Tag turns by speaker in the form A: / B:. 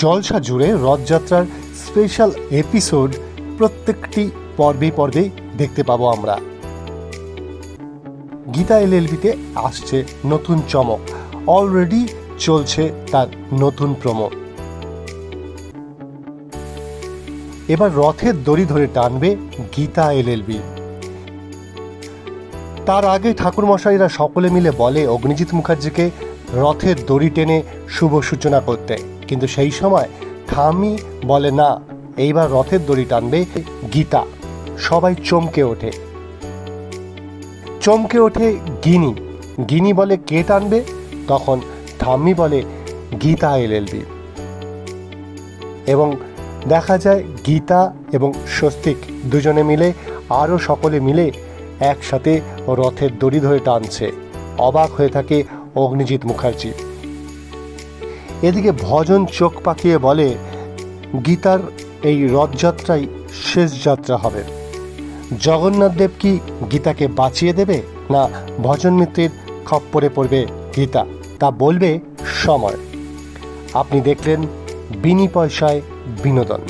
A: জলসা জুড়ে রথযাত্রার special episode প্রত্যেকটি পর্বে পর্বে দেখতে পাবো আমরা। গীতা এলএলবিতে আসছে নতুন চমক, অলরেডি চলছে তার নতুন প্রোমো। এবার রথের দড়ি ধরে টানবে গীতা এলএলবি। তার আগে ঠাকুরমশাইরা সকলে মিলে বলে অগ্নিজিৎ মুখার্জিকে রথের দড়ি টেনে শুভ সূচনা করতে, কিন্তু সেই সময় ঠাম্মি বলে না, এইবার রথের দড়ি টানবে গীতা। সবাই চমকে ওঠে গিনি বলে কে টানবে? তখন ঠাম্মি বলে গীতা এলএলবি। এবং দেখা যায় গীতা এবং স্বস্তিক দুজনে মিলে আরও সকলে মিলে একসাথে রথের দড়ি ধরে টানছে। অবাক হয়ে থাকে অগ্নিজিৎ মুখার্জি। এদিকে ভজন চোখ পাকিয়ে বলে গীতার এই রথযাত্রাই শেষ যাত্রা হবে। জগন্নাথ দেব কি গীতাকে বাঁচিয়ে দেবে, না ভজন মিত্রের খপ্পরে পড়বে গীতা, তা বলবে সময়। আপনি দেখলেন বিনি পয়সায় বিনোদন।